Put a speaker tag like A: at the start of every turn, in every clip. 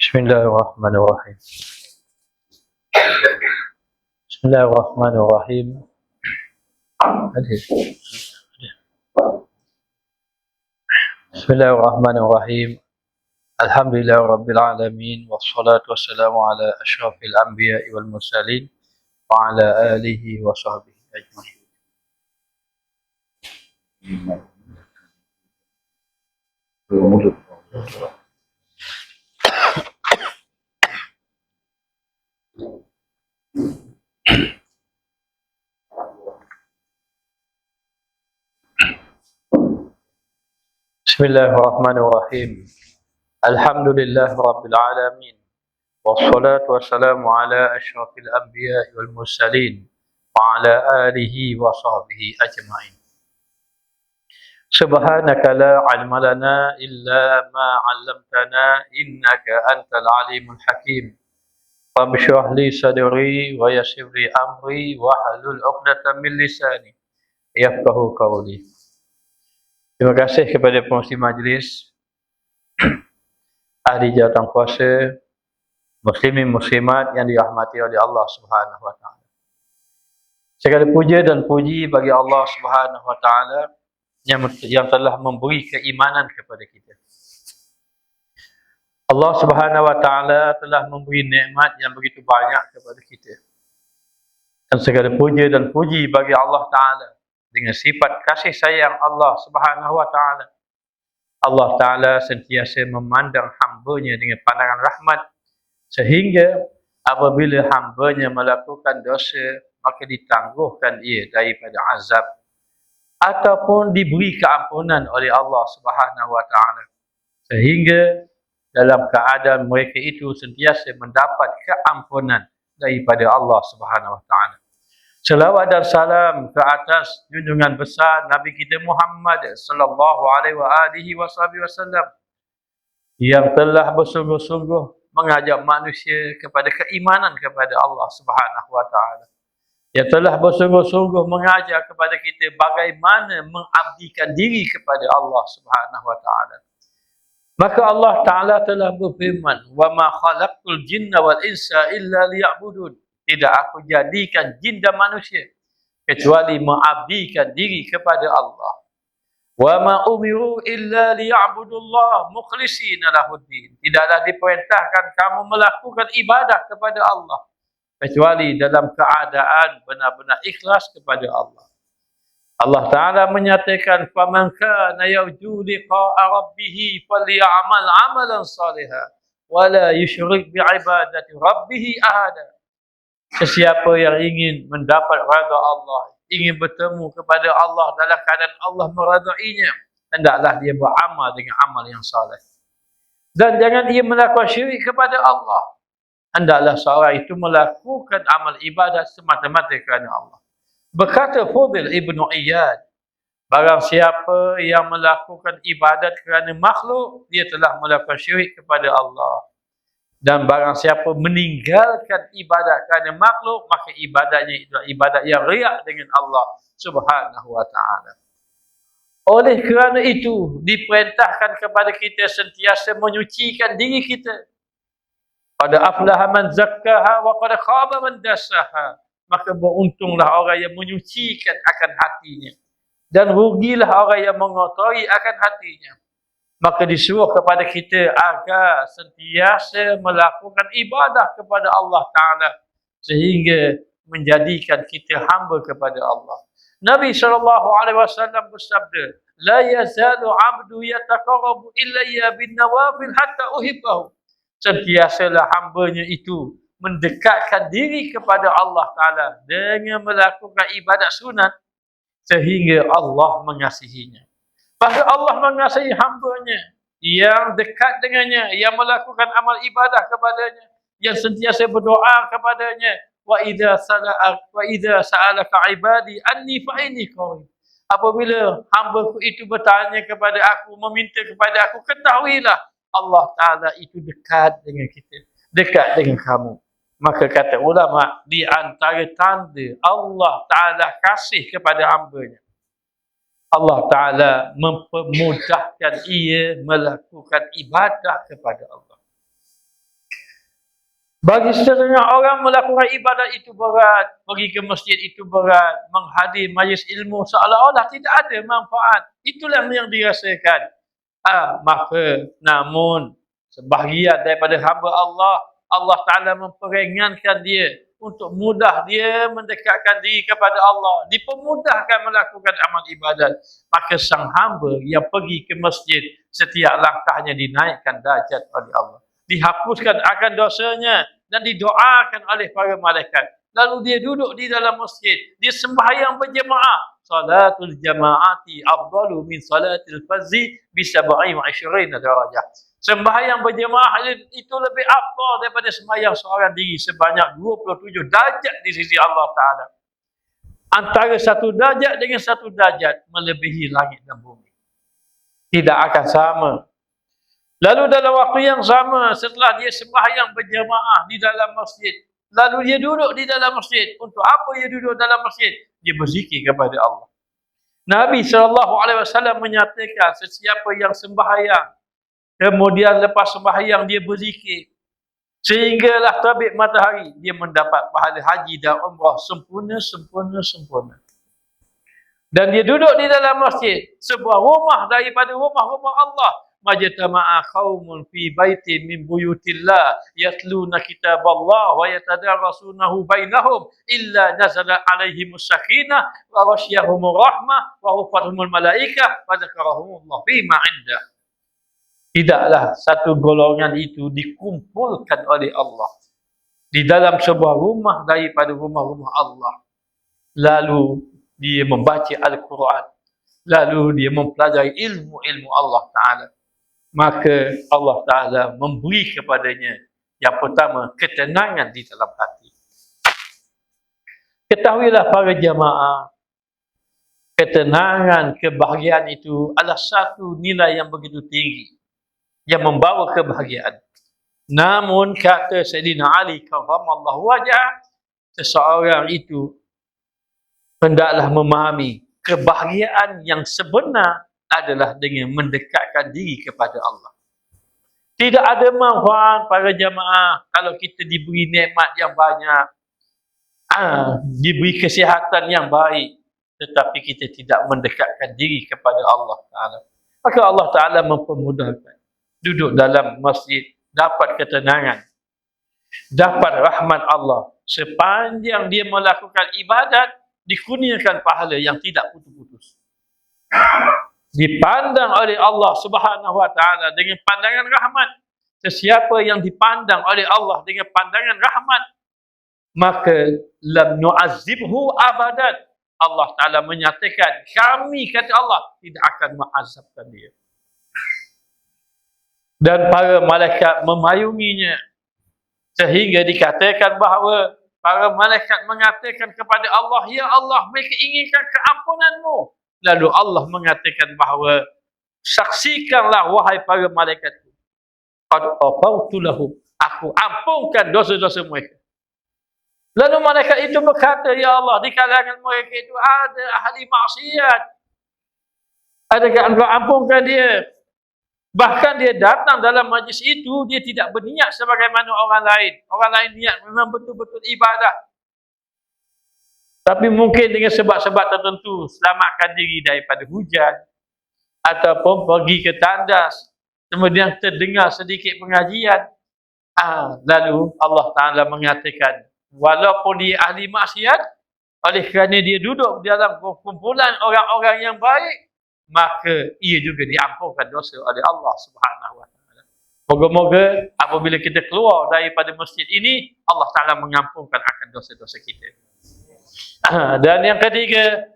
A: Bismillahirrahmanirrahim. Bismillahirrahmanirrahim. Bismillahirrahmanirrahim. Alhamdulillah Rabbil Alamin. Wassalatu wassalamu ala ashrafil anbiya wal mursalin wa ala alihi wa sahbihi ajma'in. Bismillahirrahmanirrahim. Alhamdulillah Rabbil Alamin. Wassalatu wassalamu ala ashrafil anbiya wal mursalin wa ala alihi wa sahbihi ajma'in. Subhanaka la ilma lana illa ma 'allamtana innaka antal alimul hakim. Rabbi shrah li sadri wa yassir li amri wa hlul 'uqdatam min lisani yafqahu qawli. Terima kasih kepada pengurusi majlis, ahli jawatan kuasa, muslimin muslimat yang dirahmati oleh Allah Subhanahu wa taala. Segala puja dan puji bagi Allah Subhanahu wa taala yang telah memberi keimanan kepada kita. Allah Subhanahu wa taala telah memberi nikmat yang begitu banyak kepada kita. Dan segala puja dan puji bagi Allah taala dengan sifat kasih sayang Allah Subhanahu wa taala. Allah taala sentiasa memandang hamba-Nya dengan pandangan rahmat, sehingga apabila hamba-Nya melakukan dosa maka ditangguhkan ia daripada azab ataupun diberi keampunan oleh Allah Subhanahu wa taala, sehingga dalam keadaan mereka itu sentiasa mendapat keampunan daripada Allah Subhanahu wa taala. Selawat dan salam ke atas junjungan besar Nabi kita Muhammad sallallahu alaihi wasallam yang telah bersungguh-sungguh mengajak manusia kepada keimanan kepada Allah Subhanahu wa taala. Yang telah bersungguh-sungguh mengajak kepada kita bagaimana mengabdikan diri kepada Allah Subhanahu wa taala. Maka Allah taala telah berfirman, "Wa ma khalaqtul jinna wal insa illa liya'budun." Tidak aku jadikan jin dan manusia kecuali mengabdikan diri kepada Allah. Wa ma umiru illa liya'budullah mukhlishina lahuddin. Tidaklah diperintahkan kamu melakukan ibadah kepada Allah kecuali dalam keadaan benar-benar ikhlas kepada Allah. Allah Ta'ala menyatakan, "Faman kana yarju liqa'a rabbih falyamal 'amalan shalihan wa la yusyrik bi'ibadati rabbih ahada." Sesiapa yang ingin mendapat redha Allah, ingin bertemu kepada Allah dalam keadaan Allah meredainya, hendaklah dia beramal dengan amal yang saleh. Dan jangan ia melakukan syirik kepada Allah. Hendaklah seorang itu melakukan amal ibadat semata-mata kerana Allah. Berkata Fudail Ibnu Iyad, barang siapa yang melakukan ibadat kerana makhluk, dia telah melakukan syirik kepada Allah. Dan barang siapa meninggalkan ibadat kerana makhluk, maka ibadahnya itu ibadat yang riak dengan Allah Subhanahu wa taala. Oleh kerana itu, diperintahkan kepada kita sentiasa menyucikan diri kita. Qad aflaha man zakkaha wa qad khaba man dassaha. Maka beruntunglah orang yang menyucikan akan hatinya, dan rugilah orang yang mengotori akan hatinya. Maka disuruh kepada kita agar sentiasa melakukan ibadah kepada Allah Ta'ala sehingga menjadikan kita hamba kepada Allah. Nabi SAW bersabda, "La yazalu 'abdu yataqarrabu ilayya bin nawafil hatta uhibbahu." Sentiasalah hambanya itu mendekatkan diri kepada Allah Ta'ala dengan melakukan ibadat sunat sehingga Allah mengasihinya. Maka Allah mengasihi hamba-Nya yang dekat dengannya, yang melakukan amal ibadah kepadanya, yang sentiasa berdoa kepadanya. Wa idza sa'alaka ibadi anni fa inni qarib. Apabila hamba-Ku itu bertanya kepada aku, meminta kepada aku, ketahuilah Allah Taala itu dekat dengan kita, dekat dengan kamu. Maka kata ulama, di antara tanda Allah Taala kasih kepada hamba-Nya, Allah Ta'ala mempermudahkan ia melakukan ibadah kepada Allah. Bagi setengah orang melakukan ibadat itu berat, pergi ke masjid itu berat, menghadiri majlis ilmu seolah-olah tidak ada manfaat. Itulah yang dirasakan. Maka namun sebahagian daripada hamba Allah, Allah Ta'ala memperingankan dia untuk mudah dia mendekatkan diri kepada Allah, dipermudahkan melakukan amal ibadat. Maka sang hamba yang pergi ke masjid, setiap langkahnya dinaikkan darjat oleh Allah, dihapuskan akan dosanya dan didoakan oleh para malaikat. Lalu dia duduk di dalam masjid, dia sembahyang berjemaah. Salatul jamaati afdalu min salatil fardhi bi 27 darajah. Sembahyang berjemaah itu lebih afdal daripada sembahyang seorang diri sebanyak 27 darjat di sisi Allah Taala. Antara satu darjat dengan satu darjat melebihi langit dan bumi. Tidak akan sama. Lalu dalam waktu yang sama, setelah dia sembahyang berjemaah di dalam masjid, lalu dia duduk di dalam masjid. Untuk apa dia duduk dalam masjid? Dia berzikir kepada Allah. Nabi SAW menyatakan, sesiapa yang sembahyang, kemudian lepas sembahyang dia berzikir, sehinggalah terbit matahari, dia mendapat pahala haji dan umrah sempurna. Dan dia duduk di dalam masjid, sebuah rumah daripada rumah-rumah Allah. Majtama'a qaumun fi baitin min buyutillah yatluna kitaballah wa yatadarasunahu bainahum illa nazala alaihimus sakinah wa ghasyiyahumur rahmah wa hufathumul malaikah wa dzakarahumullah bima 'indah. Tidaklah satu golongan itu dikumpulkan oleh Allah di dalam sebuah rumah daripada rumah-rumah Allah, lalu dia membaca Al-Quran, lalu dia mempelajari ilmu-ilmu Allah Ta'ala. Maka Allah Ta'ala memberi kepadanya yang pertama, ketenangan di dalam hati. Ketahuilah para jamaah, ketenangan, kebahagiaan itu adalah satu nilai yang begitu tinggi, yang membawa kebahagiaan. Namun kata Sayyidina Ali karramallahu wajhah, seseorang itu hendaklah memahami kebahagiaan yang sebenar adalah dengan mendekatkan diri kepada Allah. Tidak ada manfaat para jamaah kalau kita diberi nikmat yang banyak, diberi kesihatan yang baik, tetapi kita tidak mendekatkan diri kepada Allah Ta'ala. Maka Allah Ta'ala mempermudahkan. Duduk dalam masjid, dapat ketenangan, dapat rahmat Allah. Sepanjang dia melakukan ibadat, dikurniakan pahala yang tidak putus-putus. Dipandang oleh Allah Subhanahu wa Ta'ala dengan pandangan rahmat. Sesiapa yang dipandang oleh Allah dengan pandangan rahmat, maka lam nu'azzibhu abadan. Allah Ta'ala menyatakan, kami, kata Allah, tidak akan mengazabkan dia. Dan para malaikat memayunginya, sehingga dikatakan bahawa para malaikat mengatakan kepada Allah, ya Allah, mereka inginkan keampunanmu. Lalu Allah mengatakan bahawa, saksikanlah wahai para malaikat, qad ghafartu lahum, aku ampunkan dosa-dosa mereka. Lalu malaikat itu berkata, ya Allah, di kalangan mereka itu ada ahli maksiat, adakah engkau ampunkan dia? Bahkan dia datang dalam majlis itu, dia tidak berniat sebagaimana orang lain. Orang lain niat memang betul-betul ibadah, tapi mungkin dengan sebab-sebab tertentu, selamatkan diri daripada hujan, ataupun pergi ke tandas, kemudian terdengar sedikit pengajian. Lalu Allah Ta'ala mengatakan, walaupun dia ahli maksiat, oleh kerana dia duduk dalam kumpulan orang-orang yang baik, maka ia juga diampunkan dosa oleh Allah Subhanahu wa Ta'ala. Moga-moga apabila kita keluar daripada masjid ini, Allah Ta'ala mengampunkan akan dosa-dosa kita. Dan yang ketiga,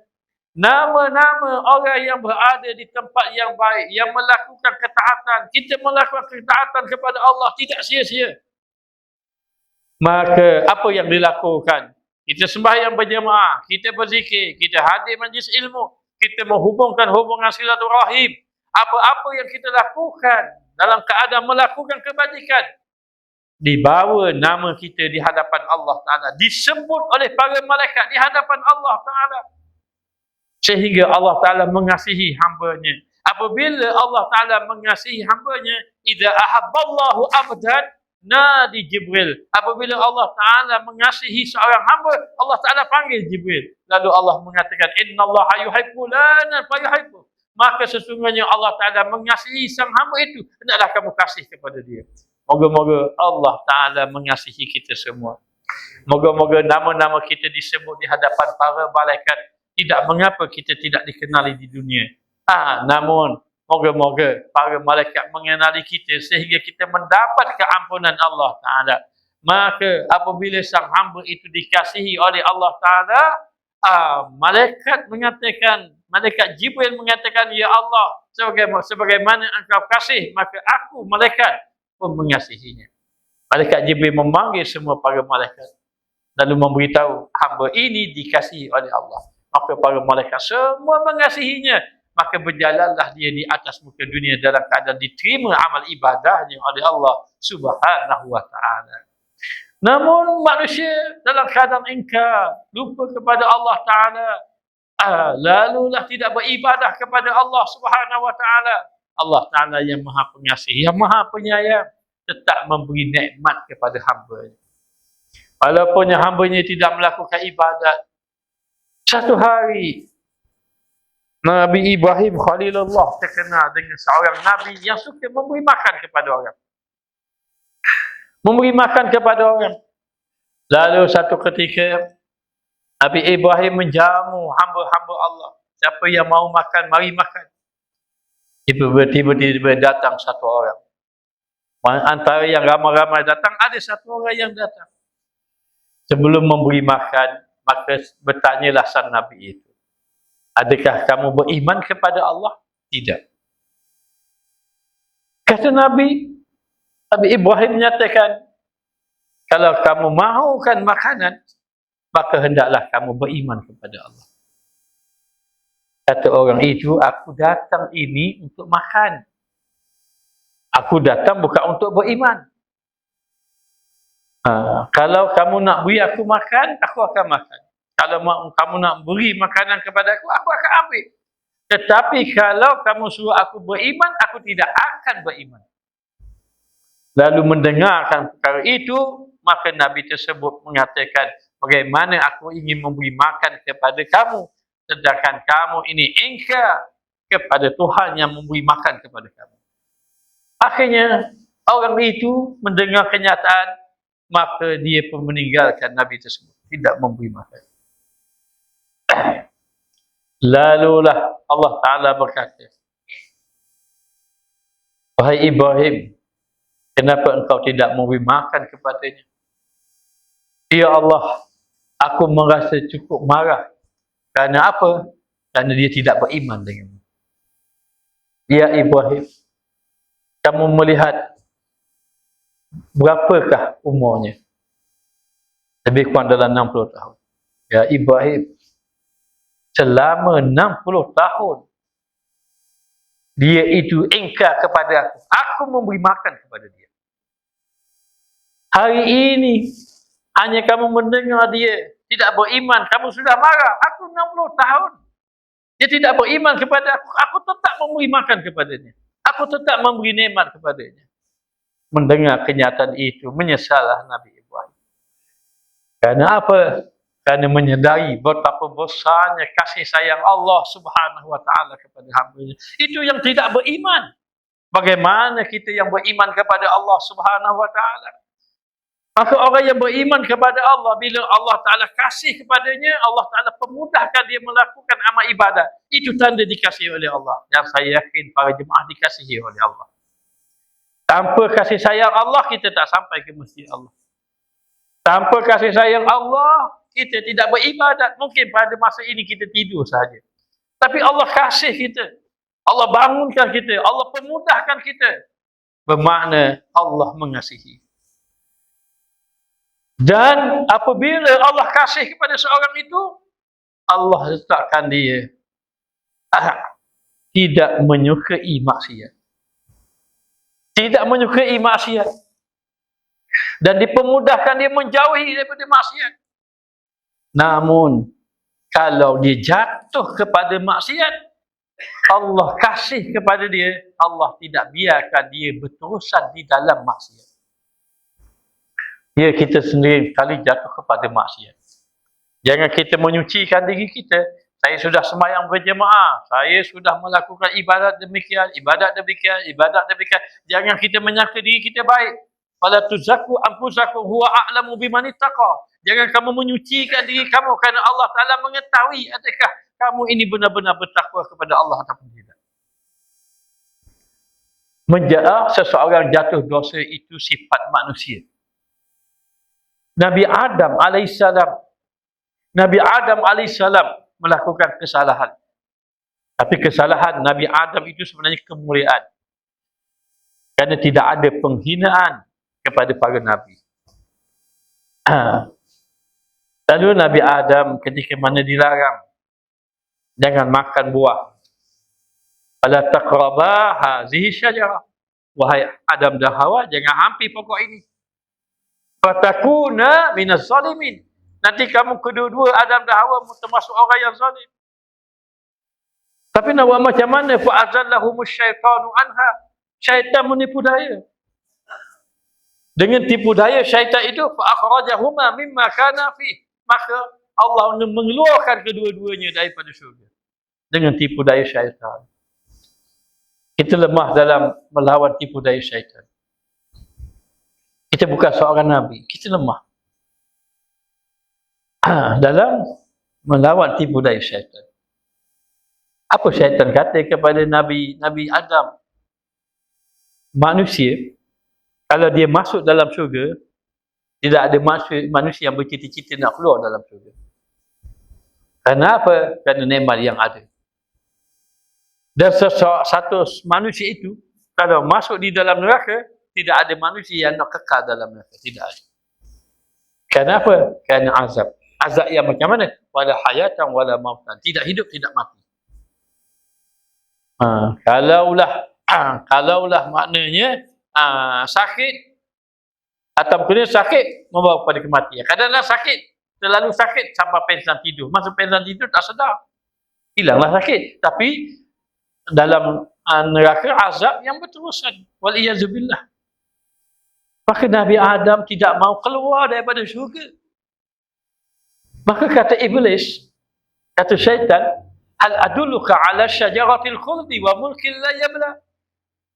A: nama-nama orang yang berada di tempat yang baik, yang melakukan ketaatan. Kita melakukan ketaatan kepada Allah tidak sia-sia. Maka apa yang dilakukan? Kita sembahyang berjemaah, kita berzikir, kita hadir majlis ilmu, kita menghubungkan hubungan silaturahim. Apa-apa yang kita lakukan dalam keadaan melakukan kebajikan, dibawa nama kita di hadapan Allah Ta'ala, disebut oleh para malaikat di hadapan Allah Ta'ala, sehingga Allah Ta'ala mengasihi hambanya. Apabila Allah Ta'ala mengasihi hambanya, idza ahabballahu abdan nadi Jibril. Apabila Allah Ta'ala mengasihi seorang hamba, Allah Ta'ala panggil Jibril. Lalu Allah mengatakan, innallaha yuhibbu lana fayuhibbu. Maka sesungguhnya Allah Ta'ala mengasihi sang hamba itu, hendaklah kamu kasih kepada dia. Moga-moga Allah Ta'ala mengasihi kita semua. Moga-moga nama-nama kita disebut di hadapan para malaikat. Tidak mengapa kita tidak dikenali di dunia. Namun moga-moga para malaikat mengenali kita sehingga kita mendapat keampunan Allah Ta'ala. Maka apabila sang hamba itu dikasihi oleh Allah Ta'ala, malaikat Jibril mengatakan, ya Allah, sebagaimana engkau kasih, maka aku malaikat pun mengasihinya. Malaikat Jibril memanggil semua para malaikat lalu memberitahu hamba ini dikasihi oleh Allah. Maka para malaikat semua mengasihinya. Maka berjalanlah dia di atas muka dunia dalam keadaan diterima amal ibadahnya oleh Allah Subhanahu wa Ta'ala. Namun manusia dalam keadaan ingkar, lupa kepada Allah Ta'ala, lalulah tidak beribadah kepada Allah Subhanahu wa Ta'ala. Allah Ta'ala yang Maha Pengasih, yang Maha Penyayang, tetap memberi nikmat kepada hamba-Nya. Walaupun hamba-Nya tidak melakukan ibadat, satu hari Nabi Ibrahim Khalilullah terkenal dengan seorang Nabi yang suka memberi makan kepada orang. Memberi makan kepada orang. Lalu satu ketika Nabi Ibrahim menjamu hamba-hamba Allah. Siapa yang mau makan, mari makan. Tiba-tiba datang satu orang. Antara yang ramai-ramai datang, ada satu orang yang datang. Sebelum memberi makan, maka bertanyalah sang Nabi itu, adakah kamu beriman kepada Allah? Tidak. Kata Nabi Ibrahim menyatakan, kalau kamu mahukan makanan, maka hendaklah kamu beriman kepada Allah. Kata orang itu, aku datang ini untuk makan. Aku datang bukan untuk beriman. Kalau kamu nak beri aku makan, aku akan makan. Kalau kamu nak beri makanan kepada aku akan ambil. Tetapi kalau kamu suruh aku beriman, aku tidak akan beriman. Lalu mendengarkan perkara itu, maka Nabi tersebut mengatakan, bagaimana aku ingin memberi makan kepada kamu, sedangkan kamu ini ingkar kepada Tuhan yang memberi makan kepada kamu. Akhirnya orang itu mendengar kenyataan, maka dia pun meninggalkan Nabi tersebut, tidak memberi makan. Lalulah Allah Ta'ala berkata, wahai Ibrahim, kenapa engkau tidak memberi makan kepadanya? Ya Allah, aku merasa cukup marah. Kerana apa? Kerana dia tidak beriman denganmu. Ya Ibrahim, kamu melihat berapakah umurnya? Lebih kurang dalam 60 tahun. Ya Ibrahim, selama 60 tahun dia itu ingkar kepada aku. Aku memberi makan kepada dia. Hari ini hanya kamu mendengar dia tidak beriman, kamu sudah marah. Aku 60 tahun dia tidak beriman kepada aku. Aku tetap memberi makan kepadanya. Aku tetap memberi nikmat kepadanya. Mendengar kenyataan itu, menyesallah Nabi Ibrahim. Kerana apa? Kerana menyedari betapa besarnya kasih sayang Allah Subhanahu wa Ta'ala kepada hamba-Nya. Itu yang tidak beriman. Bagaimana kita yang beriman kepada Allah Subhanahu wa Ta'ala? Maka orang yang beriman kepada Allah, bila Allah Ta'ala kasih kepadanya, Allah Ta'ala pemudahkan dia melakukan amal ibadat. Itu tanda dikasihi oleh Allah. Dan saya yakin para jemaah dikasihi oleh Allah. Tanpa kasih sayang Allah, kita tak sampai ke masjid Allah. Tanpa kasih sayang Allah, kita tidak beribadat. Mungkin pada masa ini kita tidur saja. Tapi Allah kasih kita. Allah bangunkan kita. Allah pemudahkan kita. Bermakna Allah mengasihi. Dan apabila Allah kasih kepada seorang itu, Allah letakkan dia tidak menyukai maksiat. Tidak menyukai maksiat. Dan dipermudahkan dia menjauhi daripada maksiat. Namun, kalau dia jatuh kepada maksiat, Allah kasih kepada dia, Allah tidak biarkan dia berterusan di dalam maksiat. Ya, kita sendiri kali jatuh kepada maksiat. Jangan kita menyucikan diri kita. Saya sudah sembahyang berjemaah. Saya sudah melakukan ibadat demikian, ibadat demikian, ibadat demikian. Jangan kita menyangka diri kita baik. Fala tuzakku anfusakum huwa a'lamu biman ittaqa. Jangan kamu menyucikan diri kamu kerana Allah Taala mengetahui adakah kamu ini benar-benar bertakwa kepada Allah ataupun tidak. Menjadi seseorang jatuh dosa itu sifat manusia. Nabi Adam alaihissalam melakukan kesalahan. Tapi kesalahan Nabi Adam itu sebenarnya kemuliaan. Kerana tidak ada penghinaan kepada para nabi. Lalu Nabi Adam ketika mana dilarang jangan makan buah. Fala taqraba hazihi syajarah. Wahai Adam dan Hawa, jangan hampir pokok ini. Fatakuna minaz zalimin. Nanti kamu kedua-dua Adam dan Hawa termasuk orang yang zalim. Tapi nak buat macam mana? Fa azallahumush syaitanu anha. Syaitan menipu daya. Dengan tipu daya syaitan itu fa akhrajahuma mimma kana fi. Maka Allah mengeluarkan kedua-duanya daripada syurga. Dengan tipu daya syaitan. Kita lemah dalam melawan tipu daya syaitan. Kita bukan seorang nabi, kita lemah dalam melawan tipu daya syaitan. Apa syaitan kata kepada Nabi Adam? Manusia, kalau dia masuk dalam syurga, tidak ada manusia yang bercita-cita nak keluar dalam syurga. Kenapa? Kerana nikmat yang ada. Dan satu manusia itu, kalau masuk di dalam neraka, tidak ada manusia yang nak kekal dalam neraka. Tidak ada. Kenapa? Kerana azab. Azab yang macam mana? Wala hayatan wala mautan. Tidak hidup, tidak mati. Kalaulah maknanya sakit atau kemudian sakit membawa kepada kematian. Kadang-kadang sakit, terlalu sakit sampai pingsan tidur. Masa pingsan tidur tak sedar. Hilanglah sakit. Tapi dalam neraka azab yang berterusan. Waliyazubillah. Maka Nabi Adam tidak mau keluar daripada syurga. Maka kata iblis, kata syaitan, hal adulluka ala syajaratil khuldi wa mulkin la yabla.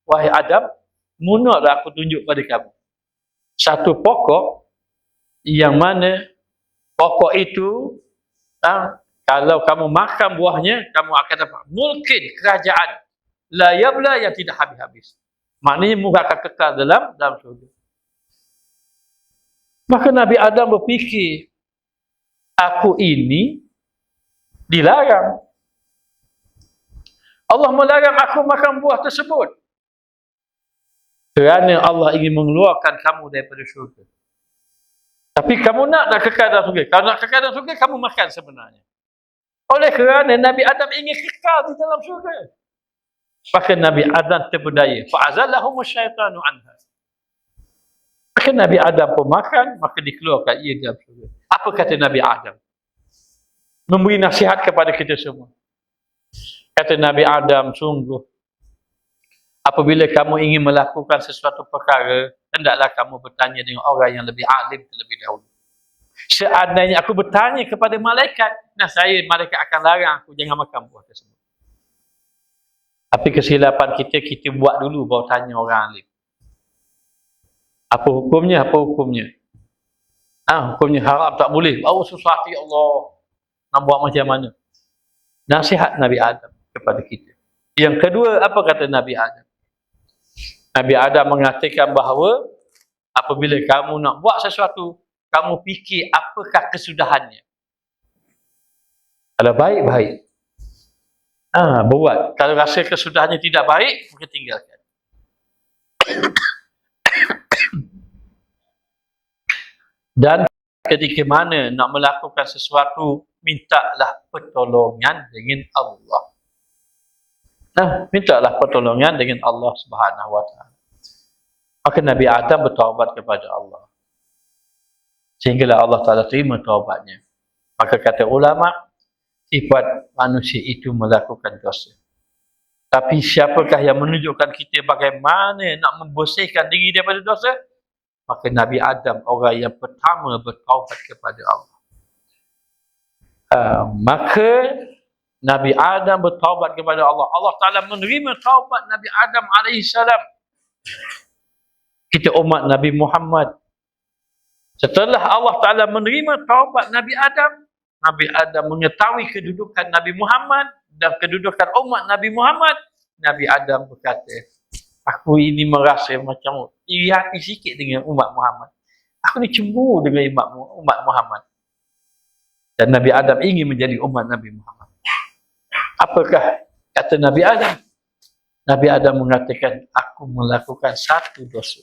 A: Wahai Adam, munaklah aku tunjuk pada kamu satu pokok yang mana pokok itu kalau kamu makan buahnya, kamu akan dapat mulkin, kerajaan la yabla yang tidak habis-habis. Maknanya muka akan kekal dalam syurga. Maka Nabi Adam berfikir, aku ini dilarang. Allah melarang aku makan buah tersebut. Kerana Allah ingin mengeluarkan kamu daripada syurga. Tapi kamu nak kekal dalam syurga. Kalau nak kekal dalam syurga, kamu makan sebenarnya. Oleh kerana Nabi Adam ingin kekal di dalam syurga. Maka Nabi Adam terpedaya. Fa'azallahumush syaitanu anha. Maka Nabi Adam pun makan, maka dikeluarkan ia dalam syurga. Apa kata Nabi Adam? Memberi nasihat kepada kita semua. Kata Nabi Adam, sungguh apabila kamu ingin melakukan sesuatu perkara, hendaklah kamu bertanya dengan orang yang lebih alim terlebih dahulu. Seandainya aku bertanya kepada malaikat, malaikat akan larang aku jangan makan buah tersebut. Tapi kesilapan kita buat dulu baru tanya orang alim. Apa hukumnya? Hukumnya haram, tak boleh. Baru susah hati Allah. Nak buat macam mana? Nasihat Nabi Adam kepada kita. Yang kedua, apa kata Nabi Adam? Nabi Adam mengatakan bahawa apabila kamu nak buat sesuatu, kamu fikir apakah kesudahannya. Kalau baik, baik. Buat. Kalau rasa kesudahannya tidak baik, maka tinggalkan. Dan ketika mana nak melakukan sesuatu, mintalah pertolongan dengan Allah. Mintalah pertolongan dengan Allah Subhanahu wa taala. Maka Nabi Adam bertaubat kepada Allah. Sehinggalah Allah Taala terima taubatnya. Maka kata ulama, sifat manusia itu melakukan dosa. Tapi siapakah yang menunjukkan kita bagaimana nak membersihkan diri daripada dosa? Maka Nabi Adam orang yang pertama bertaubat kepada Allah. Maka Nabi Adam bertaubat kepada Allah. Allah Ta'ala menerima taubat Nabi Adam alaihissalam. Kita umat Nabi Muhammad. Setelah Allah Ta'ala menerima taubat Nabi Adam mengetahui kedudukan Nabi Muhammad dan kedudukan umat Nabi Muhammad. Nabi Adam berkata, aku ini merasa macam iri hati sikit dengan umat Muhammad. Aku ni cemburu dengan umat Muhammad. Dan Nabi Adam ingin menjadi umat Nabi Muhammad. Apakah kata Nabi Adam? Nabi Adam mengatakan, aku melakukan satu dosa.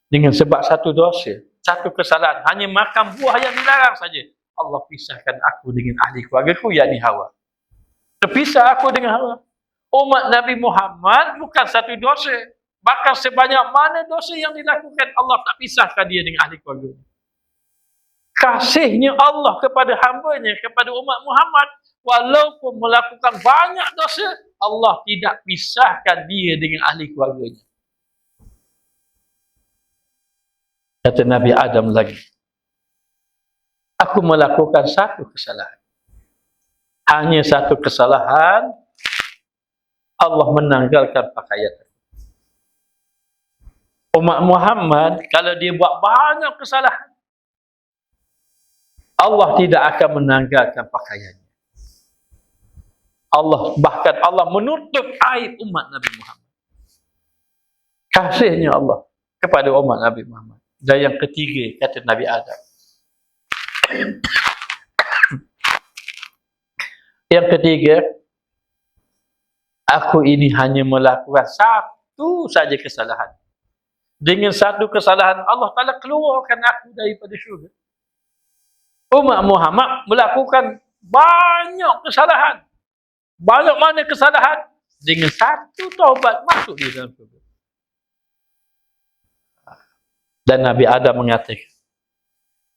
A: Dengan sebab satu dosa, satu kesalahan, hanya makan buah yang dilarang saja, Allah pisahkan aku dengan ahli keluargaku, yakni Hawa. Terpisah aku dengan Hawa. Umat Nabi Muhammad bukan satu dosa. Bahkan sebanyak mana dosa yang dilakukan, Allah tak pisahkan dia dengan ahli keluarga. Kasihnya Allah kepada hamba-Nya, kepada umat Muhammad, walaupun melakukan banyak dosa, Allah tidak pisahkan dia dengan ahli keluarga-Nya. Kata Nabi Adam lagi, aku melakukan satu kesalahan. Hanya satu kesalahan, Allah menanggalkan pakaian. Umat Muhammad, kalau dia buat banyak kesalahan, Allah tidak akan menanggalkan pakaiannya. Bahkan Allah menutup aib umat Nabi Muhammad. Kasihnya Allah kepada umat Nabi Muhammad. Dan yang ketiga, kata Nabi Adam. Yang ketiga, aku ini hanya melakukan satu saja kesalahan. Dengan satu kesalahan, Allah Ta'ala keluarkan aku daripada syurga. Umat Muhammad melakukan banyak kesalahan. Banyak mana kesalahan? Dengan satu taubat masuk di dalam syurga. Dan Nabi Adam mengatakan,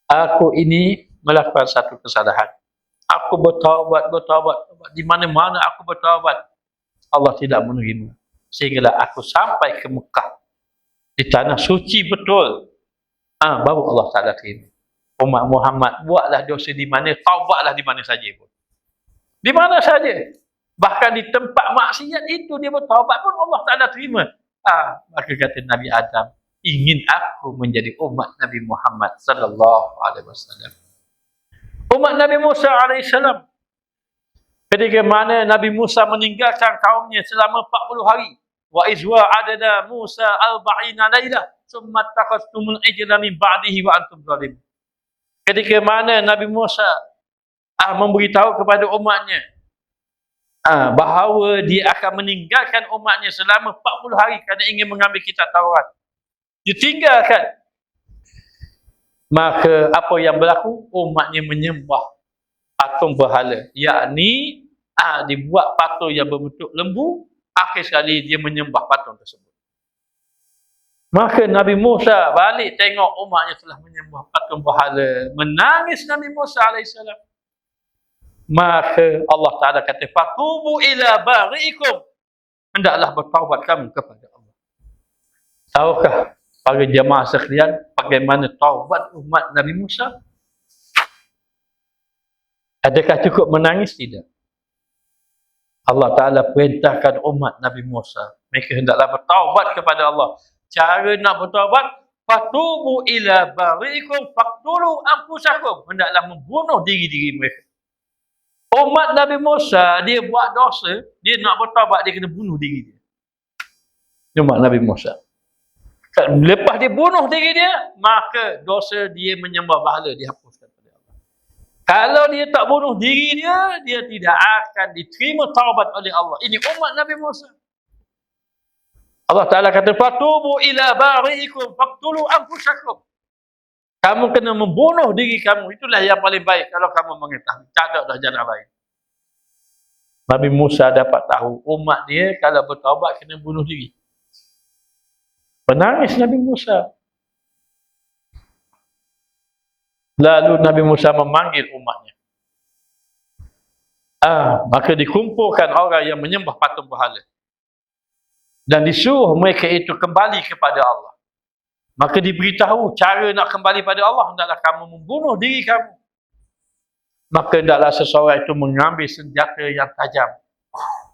A: aku ini melakukan satu kesalahan. Aku bertaubat. Di mana-mana aku bertaubat. Allah tidak menerima. Sehinggalah aku sampai ke Mekah. Di tanah suci betul. Baru Allah Ta'ala terima. Umat Muhammad, buatlah dosa di mana, taubatlah di mana saja pun. Di mana saja. Bahkan di tempat maksiat itu dia bertaubat pun Allah Ta'ala terima. Maka kata Nabi Adam, ingin aku menjadi umat Nabi Muhammad sallallahu alaihi wasallam. Umat Nabi Musa alaihissalam. Ketika mana Nabi Musa meninggalkan kaumnya selama 40 hari. Wa izwa adada Musa arba'ina laylah summa takhastumul ijla min ba'dihi wa antum zalimun. Ketika mana Nabi Musa memberitahu kepada umatnya bahawa dia akan meninggalkan umatnya selama 40 hari kerana ingin mengambil kitab Taurat. Ditinggalkan. Maka apa yang berlaku? Umatnya menyembah patung berhala. Yakni dibuat patung yang berbentuk lembu. Akhir sekali dia menyembah patung tersebut. Maka Nabi Musa balik tengok umatnya telah menyembah patung berhala. Menangis Nabi Musa alaihissalam. Maka Allah Ta'ala kata, fatubu ila bari'ikum. Hendaklah bertaubat kamu kepada Allah. Tahukah para jemaah sekalian bagaimana taubat umat Nabi Musa? Adakah cukup menangis? Tidak. Allah Ta'ala perintahkan umat Nabi Musa. Mereka hendaklah bertaubat kepada Allah. Cara nak bertaubat, fatubu ila bari'ikum faqtulu anfusakum. Hendaklah membunuh diri-diri mereka. Umat Nabi Musa, dia buat dosa, dia nak bertaubat, dia kena bunuh diri dia. Umat Nabi Musa. Lepas dia bunuh diri dia, maka dosa dia menyembah berhala dihapuskan oleh Allah. Kalau dia tak bunuh diri dia, dia tidak akan diterima taubat oleh Allah. Ini umat Nabi Musa. Allah Ta'ala kata, fatubu ila bari'ikum faqtulu anfusakum. Kamu kena membunuh diri kamu. Itulah yang paling baik kalau kamu mengetahui. Tak ada dah jalan lain. Nabi Musa dapat tahu umat dia kalau bertaubat kena bunuh diri. Menangis Nabi Musa. Lalu Nabi Musa memanggil umatnya. Maka dikumpulkan orang yang menyembah patung berhala. Dan disuruh mereka itu kembali kepada Allah. Maka diberitahu cara nak kembali pada Allah, hendaklah kamu membunuh diri kamu. Maka hendaklah seseorang itu mengambil senjata yang tajam.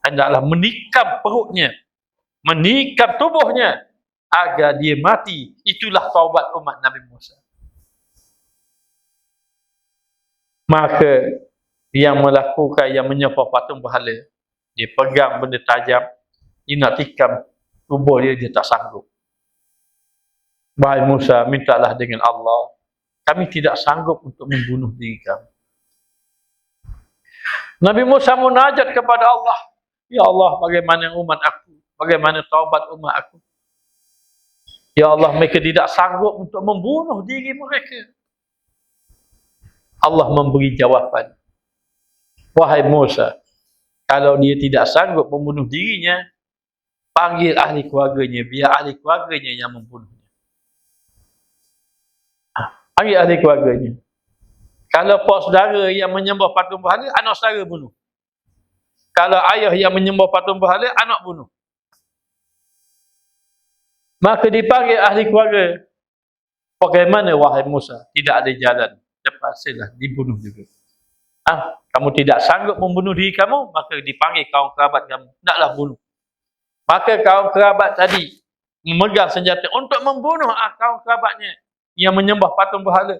A: Hendaklah menikam perutnya, menikam tubuhnya agar dia mati. Itulah taubat umat Nabi Musa. Maka yang melakukan, yang menyembah patung berhala, dia pegang benda tajam, dia nak tikam tubuh dia, dia tak sanggup. Wahai Musa, mintalah dengan Allah, kami tidak sanggup untuk membunuh diri kami. Nabi Musa munajat kepada Allah, ya Allah, bagaimana umat aku, bagaimana taubat umat aku. Ya Allah, mereka tidak sanggup untuk membunuh diri mereka. Allah memberi jawapan, wahai Musa, kalau dia tidak sanggup membunuh dirinya, panggil ahli keluarganya, biar ahli keluarganya yang membunuhnya. Panggil ahli keluarganya. Kalau pak saudara yang menyembah patung berhala, anak saudara bunuh. Kalau ayah yang menyembah patung berhala, anak bunuh. Maka dipanggil ahli keluarga. Bagaimana wahai Musa? Tidak ada jalan. Terpaksalah dibunuh juga. Kamu tidak sanggup membunuh diri kamu, maka dipanggil kaum kerabat kamu. Taklah bunuh. Maka kaum kerabat tadi memegang senjata untuk membunuh kaum kerabatnya yang menyembah patung berhala.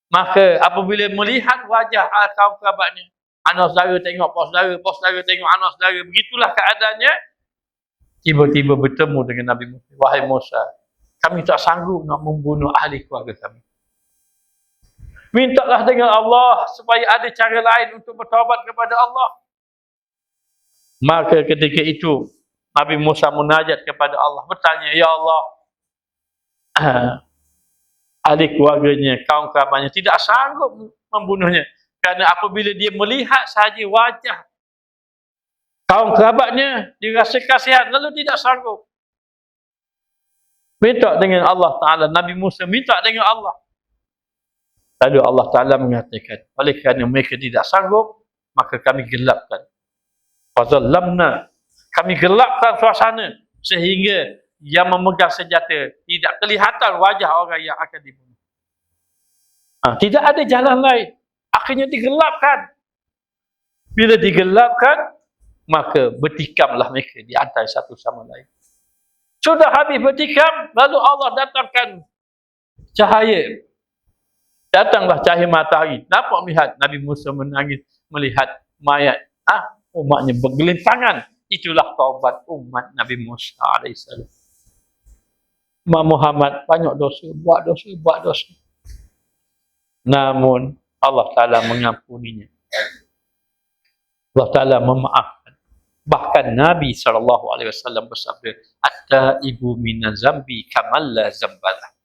A: Maka apabila melihat wajah kaum kerabatnya, anak saudara tengok pak saudara tengok anak saudara, begitulah keadaannya. Tiba-tiba bertemu dengan Nabi Musa. Wahai Musa, kami tak sanggup nak membunuh ahli keluarga kami. Mintalah dengan Allah supaya ada cara lain untuk bertaubat kepada Allah. Maka ketika itu Nabi Musa munajat kepada Allah, bertanya, ya Allah, ahli keluarganya, kaum kerabatnya tidak sanggup membunuhnya. Kerana apabila dia melihat sahaja wajah kaum kerabatnya, dia rasa kasihan, lalu tidak sanggup. Minta dengan Allah Ta'ala. Nabi Musa minta dengan Allah. Lalu Allah Ta'ala mengatakan, oleh kerana mereka tidak sanggup, maka kami gelapkan. Fazallamna. Kami gelapkan suasana sehingga yang memegang senjata tidak kelihatan wajah orang yang akan dibunuh. Tidak ada jalan lain. Akhirnya digelapkan. Bila digelapkan, maka bertikamlah mereka di antara satu sama lain. Sudah habis bertikam, lalu Allah datangkan cahaya. Datanglah cahaya matahari. Dapat melihat Nabi Musa menangis melihat mayat. Umatnya bergelintangan. Itulah taubat umat Nabi Musa AS. Muhammad banyak dosa, buat dosa. Namun Allah Ta'ala mengampuninya. Allah Ta'ala memaafkan. Bahkan Nabi SAW bersabda, "At-taibu minaz zambi kamal la zambalah."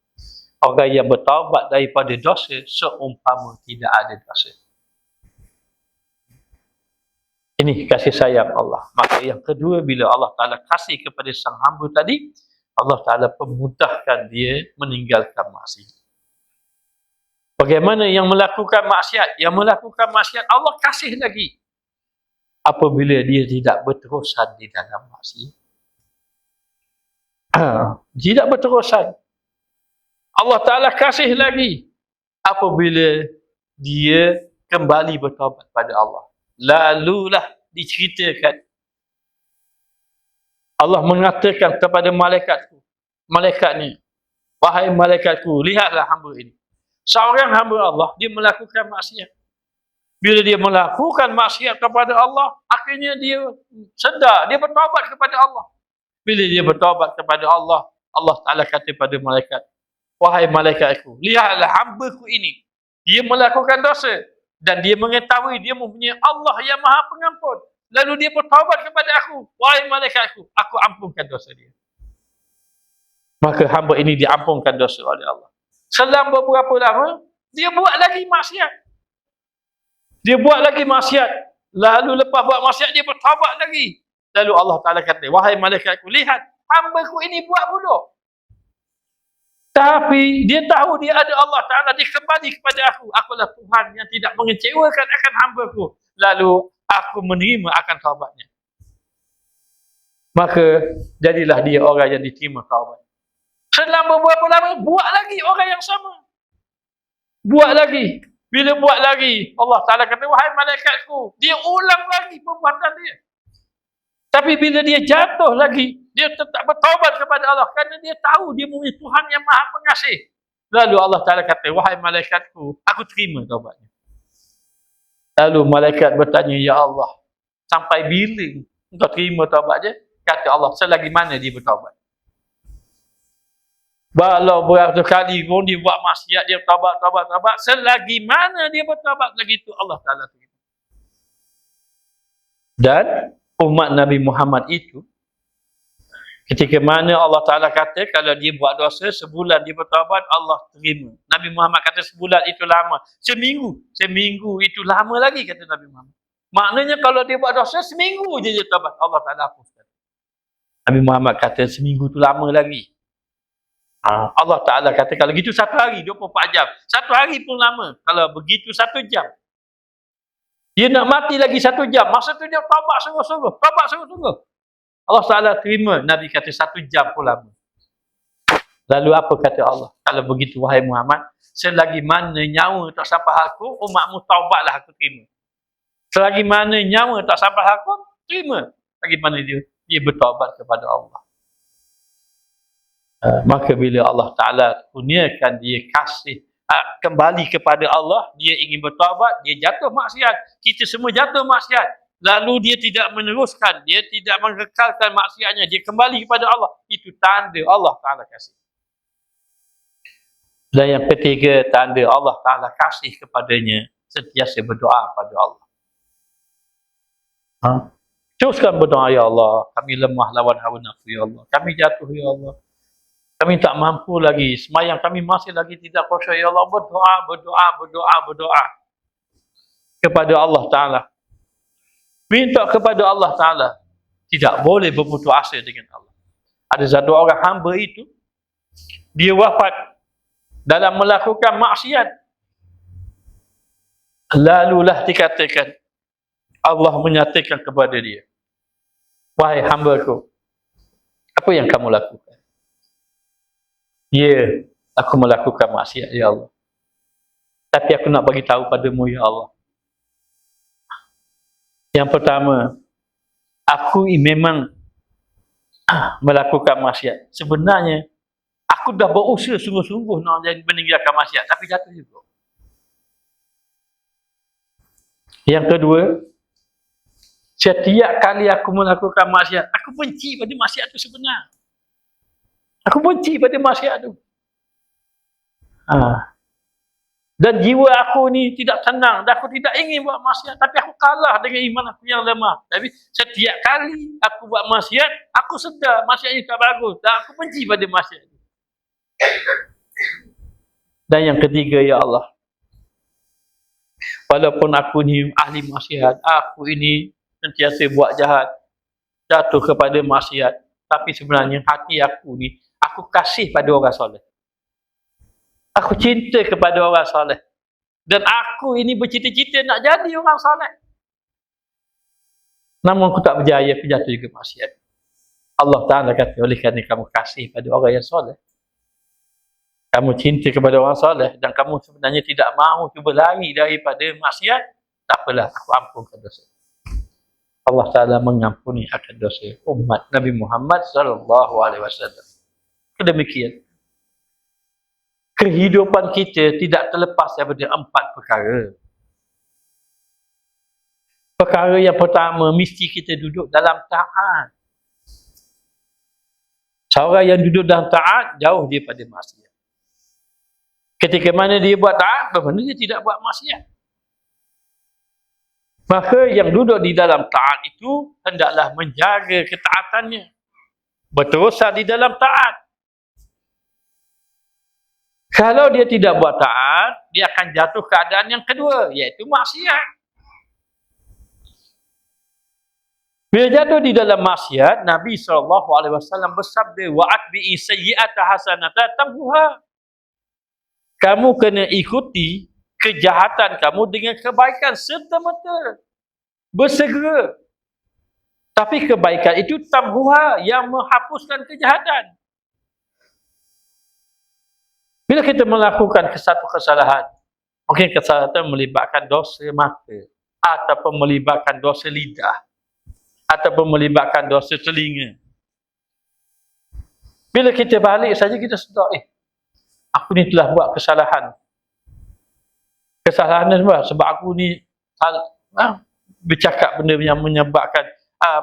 A: Orang yang bertaubat daripada dosa seumpama tidak ada dosa. Ini kasih sayang Allah. Maka yang kedua, bila Allah Ta'ala kasih kepada sang hamba tadi, Allah Ta'ala pemudahkan dia meninggalkan maksiat. Bagaimana yang melakukan maksiat? Yang melakukan maksiat Allah kasih lagi. Apabila dia tidak berterusan di dalam maksiat. Tidak berterusan. Allah Ta'ala kasih lagi. Apabila dia kembali bertaubat pada Allah. Lalulah diceritakan. Allah mengatakan kepada malaikatku. Malaikat ni. Wahai malaikatku, lihatlah hamba ini. Seorang hamba Allah, dia melakukan maksiat. Bila dia melakukan maksiat kepada Allah, akhirnya dia sedar, dia bertaubat kepada Allah. Bila dia bertaubat kepada Allah, Allah Ta'ala kata pada malaikat, wahai malaikatku, lihatlah hamba-Ku ini. Dia melakukan dosa. Dan dia mengetahui dia mempunyai Allah yang Maha Pengampun. Lalu dia bertaubat kepada aku. Wahai malaikatku, aku ampunkan dosa dia. Maka hamba ini diampunkan dosa oleh Allah. Selang beberapa lama, dia buat lagi maksiat. Lalu lepas buat maksiat, dia bertaubat lagi. Lalu Allah Ta'ala kata, wahai malaikatku, lihat, hamba-Ku ini buat bodoh. Tapi dia tahu dia ada Allah Ta'ala, dia kembali kepada aku. Akulah Tuhan yang tidak mengecewakan akan hamba-Ku. Lalu aku menerima akan taubatnya. Maka jadilah dia orang yang diterima taubat. Selama berapa lama, buat lagi orang yang sama. Buat lagi. Bila buat lagi, Allah Ta'ala kata, wahai malaikatku, dia ulang lagi perbuatan dia. Tapi bila dia jatuh lagi, dia tetap bertaubat kepada Allah kerana dia tahu dia mempunyai Tuhan yang Maha Pengasih. Lalu Allah Ta'ala kata, wahai malaikatku, aku terima taubatnya. Lalu malaikat bertanya, ya Allah, sampai bila engkau terima taubatnya? Kata Allah, selagi mana dia bertaubat? Walau beratus kali pun dia buat maksiat, dia taubat. Selagi mana dia bertaubat, lagi itu Allah Ta'ala terima. Dan umat Nabi Muhammad itu, ketika mana Allah Ta'ala kata, kalau dia buat dosa, sebulan dia bertaubat, Allah terima. Nabi Muhammad kata sebulan itu lama. Seminggu itu lama lagi, kata Nabi Muhammad. Maknanya kalau dia buat dosa, seminggu je dia taubat, Allah Ta'ala hapuskan. Nabi Muhammad kata seminggu itu lama lagi. Allah Ta'ala kata, kalau begitu 1 hari, 24 jam. 1 hari pun lama. Kalau begitu 1 jam. Dia nak mati lagi 1 jam. Masa tu dia taubat sungguh-sungguh. Allah Ta'ala terima. Nabi kata 1 jam pun lama. Lalu apa kata Allah? Kalau begitu, wahai Muhammad, selagi mana nyawa tak sampai aku, umatmu taubatlah aku terima. Selagi mana nyawa tak sampai aku, terima. Selagi mana dia bertaubat kepada Allah. Maka bila Allah Ta'ala kurniakan dia kasih kembali kepada Allah, dia ingin bertaubat, dia jatuh maksiat, kita semua jatuh maksiat, lalu dia tidak meneruskan, dia tidak mengekalkan maksiatnya, dia kembali kepada Allah, itu tanda Allah Ta'ala kasih. Dan yang ketiga, tanda Allah Ta'ala kasih kepadanya, sentiasa berdoa pada Allah. Teruskan berdoa, ya Allah, kami lemah lawan hawa nafsu, ya Allah, kami jatuh, ya Allah, kami tak mampu lagi, semayang kami masih lagi tidak khusyuk, ya Allah, berdoa kepada Allah Ta'ala. Minta kepada Allah Ta'ala. Tidak boleh berputus asa dengan Allah. Ada satu orang hamba itu, dia wafat dalam melakukan maksiat. Lalulah dikatakan, Allah menyatakan kepada dia, wahai hamba-Ku, apa yang kamu lakukan? Ya, aku melakukan maksiat, ya Allah. Tapi aku nak bagi tahu padamu, ya Allah. Yang pertama, aku memang melakukan maksiat. Sebenarnya, aku dah berusaha sungguh-sungguh nak meninggalkan maksiat, tapi jatuh juga. Yang kedua, setiap kali aku melakukan maksiat, aku benci pada maksiat itu sebenar. Aku benci pada maksiat itu. Dan jiwa aku ni tidak tenang. Dan aku tidak ingin buat maksiat. Tapi aku kalah dengan iman aku yang lemah. Tapi setiap kali aku buat maksiat, aku sedar maksiat ini tak bagus. Dan aku benci pada maksiat itu. Dan yang ketiga, ya Allah, walaupun aku ni ahli maksiat, aku ini sentiasa buat jahat, jatuh kepada maksiat, tapi sebenarnya hati aku ni, aku kasih pada orang soleh. Aku cinta kepada orang soleh. Dan aku ini bercita-cita nak jadi orang soleh. Namun aku tak berjaya, aku jatuh juga maksiat. Allah Ta'ala kata, oleh kerana kamu kasih pada orang yang soleh, kamu cinta kepada orang soleh, dan kamu sebenarnya tidak mahu cuba lari daripada maksiat, tak apalah, aku ampunkan dosa. Allah Ta'ala mengampuni akan dosa umat Nabi Muhammad SAW. Kedemikian, kehidupan kita tidak terlepas daripada 4 perkara. Perkara yang pertama, mesti kita duduk dalam taat. Seorang yang duduk dalam taat, jauh daripada maksiat. Ketika mana dia buat taat, bermakna dia tidak buat maksiat. Maka yang duduk di dalam taat itu, hendaklah menjaga ketaatannya. Berterusan di dalam taat. Kalau dia tidak buat taat, dia akan jatuh keadaan yang kedua, iaitu maksiat. Bila jatuh di dalam maksiat, Nabi SAW bersabda, wa'atbi'i sayyi'ata hasanata tamhuha. Kamu kena ikuti kejahatan kamu dengan kebaikan serta-merta. Bersegera. Tapi kebaikan itu tamhuha, yang menghapuskan kejahatan. Bila kita melakukan satu kesalahan, mungkin kesalahan itu melibatkan dosa mata, ataupun melibatkan dosa lidah, ataupun melibatkan dosa telinga. Bila kita balik saja kita sedar, aku ni telah buat kesalahan. Kesalahan sebab aku ni bercakap benda yang menyebabkan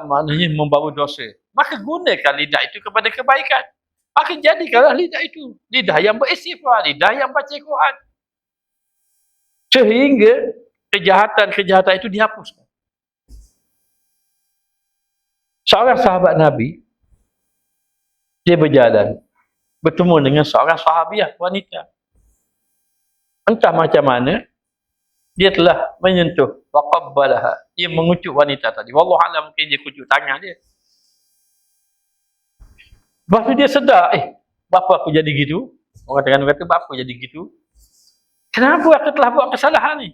A: maknanya membawa dosa. Maka gunakan lidah itu kepada kebaikan. Maka jadikanlah lidah itu lidah yang beristighfar, lidah yang baca Quran. Sehingga kejahatan-kejahatan itu dihapuskan. Seorang sahabat Nabi, dia berjalan, bertemu dengan seorang sahabiah wanita. Entah macam mana, dia telah menyentuh, waqabbalaha. Dia mengucuk wanita tadi. Wallahu a'lam, mungkin dia kucuk tangan dia. Lepas tu dia sedar, bapa aku jadi gitu? Orang Terengganu kata, bapa aku jadi gitu? Kenapa aku telah buat kesalahan ni?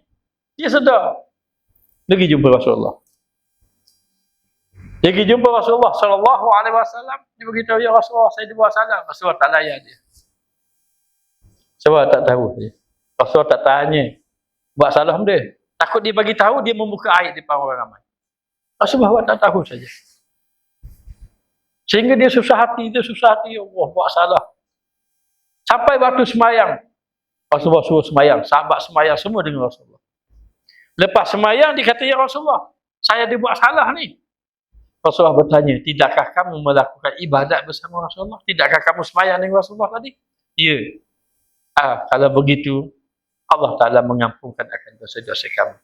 A: Dia sedar. Dia pergi jumpa Rasulullah. Dia pergi jumpa Rasulullah sallallahu alaihi wasallam. Dia beritahu, ya Rasulullah, saya dibuat salah. Rasulullah tak layan dia. Sebab tak tahu dia. Rasulullah tak tanya. Buat salah dia. Takut dia bagi tahu, dia membuka aib di depan orang ramai. Rasulullah tak tahu saja. Sehingga dia susah hati, ya Allah, buat salah. Sampai waktu semayang, Rasulullah suruh semayang, sahabat semayang semua dengan Rasulullah. Lepas semayang, dia kata, ya Rasulullah, saya dibuat salah ni. Rasulullah bertanya, tidakkah kamu melakukan ibadat bersama Rasulullah? Tidakkah kamu semayang dengan Rasulullah tadi? Ya. Kalau begitu, Allah Ta'ala mengampunkan akan dosa-dosa kamu.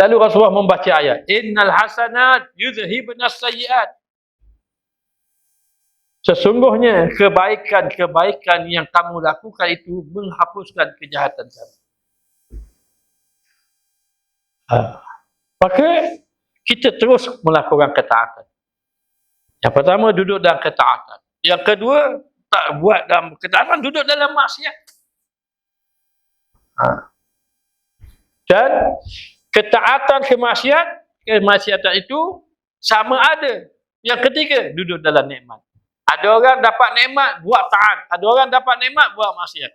A: Lalu Rasulullah membaca ayat, Innal hasanat yudhibna sayyiat. Sesungguhnya kebaikan-kebaikan yang kamu lakukan itu menghapuskan kejahatan kamu. Maka kita terus melakukan ketaatan. Yang pertama, duduk dalam ketaatan. Yang kedua, tak buat dalam ketaatan, duduk dalam maksiat. Dan ketaatan kemaksiatan itu sama ada. Yang ketiga, duduk dalam nikmat. Ada orang dapat nikmat, buat taat. Ada orang dapat nikmat, buat maksiat.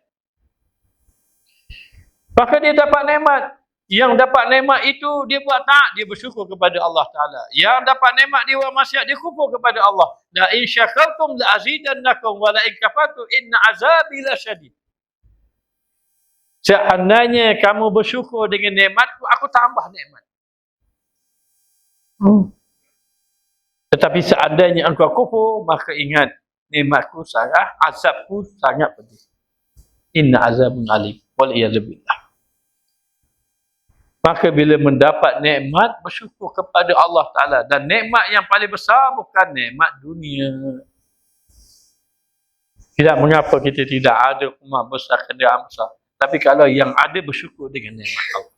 A: Maka dia dapat nikmat. Yang dapat nikmat itu, dia buat taat, dia bersyukur kepada Allah Ta'ala. Yang dapat nikmat, dia buat maksiat, dia kufur kepada Allah. La in syakartum la azidannakum wa la in kafartum inna azabi lasyadid. Seandainya kamu bersyukur dengan nikmatku, aku tambah nikmat. Tetapi seandainya engkau kufur, maka ingat, nikmatku sangat, azabku sangat pedih. Inna azabun alim. Waliyadzubillah. Maka bila mendapat nikmat, bersyukur kepada Allah Ta'ala. Dan nikmat yang paling besar bukan nikmat dunia. Tidak mengapa kita tidak ada rumah besar, kenderaan besar. Tapi kalau yang ada, bersyukur dengan nikmat Allah.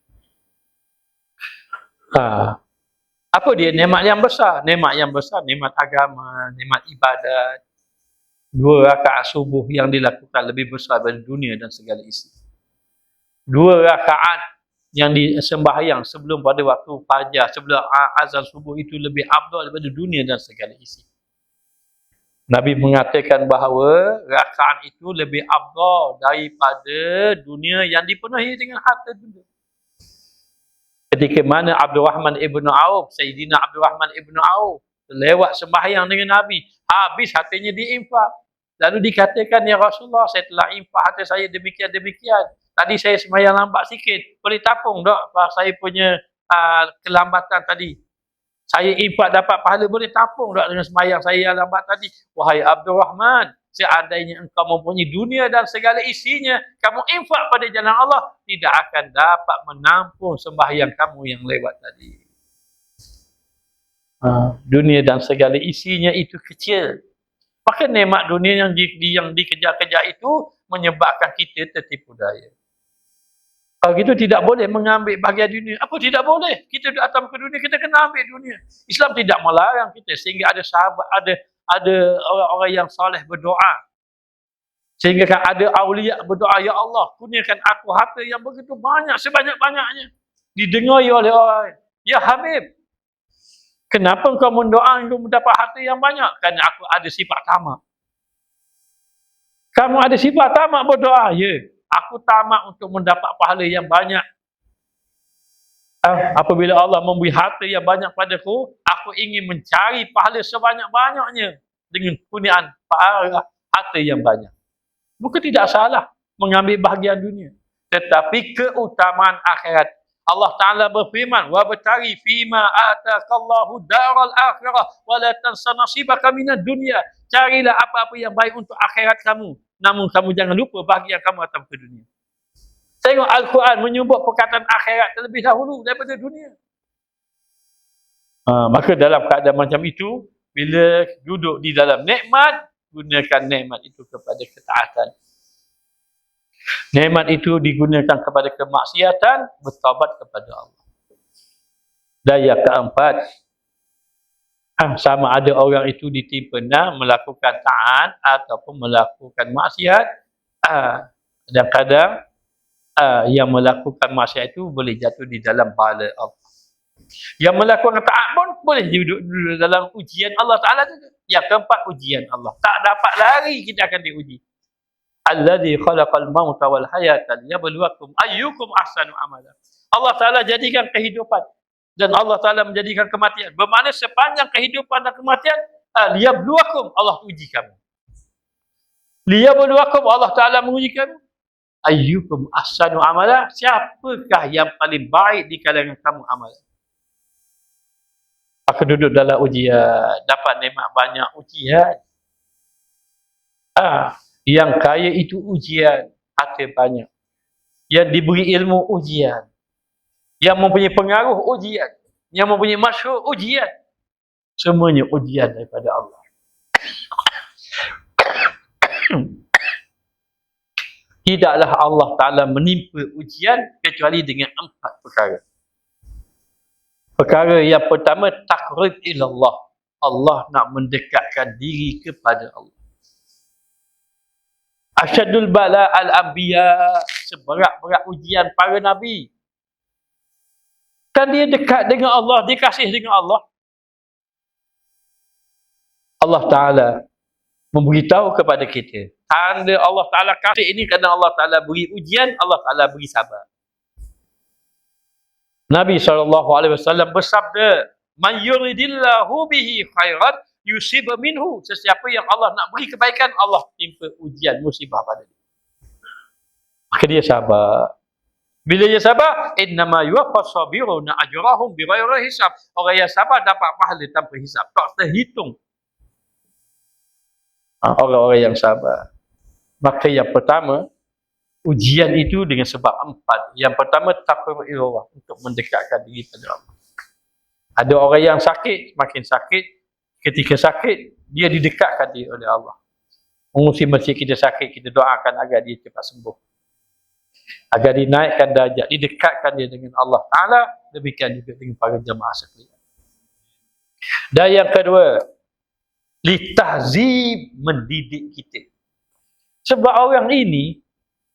A: Apa dia nikmat yang besar? Nikmat yang besar, nikmat agama, nikmat ibadat. 2 rakaat subuh yang dilakukan lebih besar daripada dunia dan segala isi. 2 rakaat yang disembahyang sebelum pada waktu fajar, sebelum azan subuh itu lebih afdal daripada dunia dan segala isi. Nabi mengatakan bahawa rakaat itu lebih afdal daripada dunia yang dipenuhi dengan harta dunia. Ketika mana Abdurrahman ibn Auf, Sayyidina Abdurrahman ibn Auf lewat sembahyang dengan Nabi, habis hartanya diinfak. Lalu dikatakan, ya Rasulullah, saya telah infak harta saya demikian-demikian. Tadi saya sembahyang lambat sikit, boleh tapung tak saya punya kelambatan tadi? Saya infak dapat pahala, boleh tapung tak dengan sembahyang saya yang lambat tadi? Wahai Abdurrahman, seandainya engkau mempunyai dunia dan segala isinya, kamu infak pada jalan Allah, tidak akan dapat menampung sembahyang kamu yang lewat tadi. Dunia dan segala isinya itu kecil. Maka nikmat dunia yang dikejar-kejar itu menyebabkan kita tertipu daya. Kalau gitu tidak boleh mengambil bahagian dunia. Apa tidak boleh? Kita datang ke dunia, kita kena ambil dunia. Islam tidak melarang kita, sehingga ada sahabat, ada orang-orang yang soleh berdoa. Sehingga kan ada awliya berdoa, ya Allah, kurniakan aku harta yang begitu banyak, sebanyak-banyaknya. Didengari oleh orang. Ya Habib, kenapa engkau mendoa untuk mendapat harta yang banyak? Kerana aku ada sifat tamak. Kamu ada sifat tamak berdoa? Ya. Aku tamak untuk mendapat pahala yang banyak. Apabila Allah memberi harta yang banyak padaku, aku ingin mencari pahala sebanyak-banyaknya dengan kurniaan harta yang banyak. Bukan tidak salah mengambil bahagian dunia, tetapi keutamaan akhirat. Allah Ta'ala berfirman, wabtaghi fima atakallahu daral akhirah wa la tansa nasibaka minad dunya. Carilah apa-apa yang baik untuk akhirat kamu, namun kamu jangan lupa bahagian kamu atas ke dunia. Tengok Al-Quran menyebut perkataan akhirat terlebih dahulu daripada dunia. Maka dalam keadaan macam itu, bila duduk di dalam nikmat, gunakan nikmat itu kepada ketaatan. Nikmat itu digunakan kepada kemaksiatan, bertaubat kepada Allah. Dan yang keempat, sama ada orang itu ditimpa melakukan taat ataupun melakukan maksiat. Kadang-kadang yang melakukan maksiat itu boleh jatuh di dalam bala Allah. Yang melakukan taat pun boleh duduk dalam ujian Allah Ta'ala juga. Yang keempat, ujian Allah. Tak dapat lari, kita akan diuji. Alladzi khalaqal mauta wal hayata liyabluwakum ayyukum ahsanu amala. Allah Ta'ala jadikan kehidupan dan Allah Ta'ala menjadikan kematian. Bermakna sepanjang kehidupan dan kematian, liyabluwakum, Allah uji kamu. Liyabluwakum, Allah Ta'ala menguji kamu. Ayyukum ahsanu amala, siapakah yang paling baik di kalangan kamu amalan? Aku duduk dalam ujian, dapat nikmat banyak ujian. Yang kaya itu ujian, harta banyak. Yang diberi ilmu ujian. Yang mempunyai pengaruh ujian. Yang mempunyai masyhur ujian. Semuanya ujian daripada Allah. Tidaklah Allah Ta'ala menimpa ujian kecuali dengan 4 perkara. Perkara yang pertama, taqrib ilallah. Allah nak mendekatkan diri kepada Allah. Asyadul bala al-anbiya, seberat-berat ujian para nabi. Kan dia dekat dengan Allah, dia kasih dengan Allah. Allah Ta'ala memberitahu kepada kita, tanda Allah Ta'ala kasih ini kerana Allah Ta'ala beri ujian, Allah Ta'ala beri sabar. Nabi SAW bersabda, man yuridillahu bihi khairan yusib minhu. Sesiapa yang Allah nak beri kebaikan, Allah timpa ujian, musibah pada dia. Maka dia sabar. Bila dia sabar, innama yuwaffas sabiruna ajrahum bighairi hisab. Orang yang sabar dapat pahala tanpa hisab, tak terhitung. Orang-orang yang sabar. Maka yang pertama, ujian itu dengan sebab 4. Yang pertama, taqrub ilallah, untuk mendekatkan diri pada Allah. Ada orang yang sakit, makin sakit. Ketika sakit, dia didekatkan dia oleh Allah. Mengusi masjid kita sakit, kita doakan agar dia cepat sembuh. Agar dinaikkan darjat, didekatkan dia dengan Allah Ta'ala, demikian juga dengan para jemaah sekalian. Dan yang kedua, litahzib, mendidik kita. Sebab orang ini,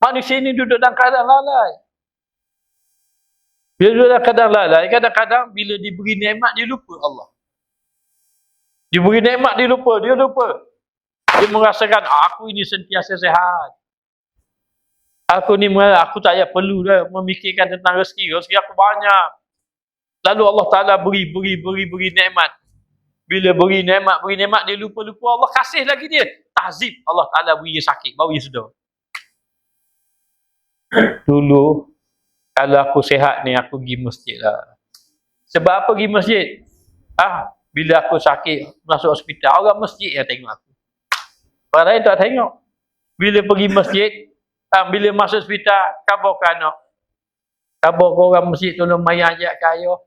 A: manusia ini duduk dalam keadaan lalai. Bila duduk dalam keadaan lalai, kadang-kadang bila diberi nikmat, dia lupa Allah. Diberi nikmat, dia lupa. Dia merasakan, aku ini sentiasa sehat. Aku tak payah perlu dah memikirkan tentang rezeki. Rezeki aku banyak. Lalu Allah Ta'ala beri nikmat. Bila beri nikmat, dia lupa. Allah kasih lagi dia. Tahzib, Allah Ta'ala beri dia sakit, baru dia sedar. Dulu, kalau aku sihat ni, aku pergi masjid lah. Sebab apa pergi masjid? Bila aku sakit, masuk hospital, orang masjid yang tengok aku. Orang lain tak tengok. Bila pergi masjid, bila masuk hospital, khabar ke anak. Khabar ke orang masjid, tolong mayat ajak ke ayah.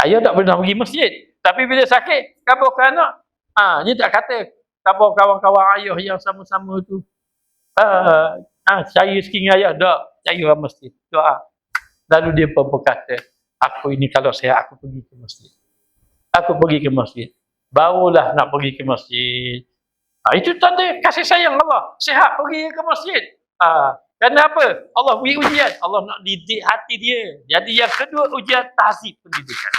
A: Ayah tak pernah pergi masjid. Tapi bila sakit, khabar ke anak. Dia tak kata, khabar kawan-kawan ayah yang sama-sama tu. Saya sikit ayah, tak. Saya orang masjid. Doa. Lalu dia pun berkata, aku ini kalau sihat, aku pergi ke masjid. Aku pergi ke masjid. Barulah nak pergi ke masjid. Itu tanda kasih sayang Allah. Sihat pergi ke masjid. Kenapa? Allah beri ujian. Allah nak didik hati dia. Jadi yang kedua, ujian tahzib, pendidikan.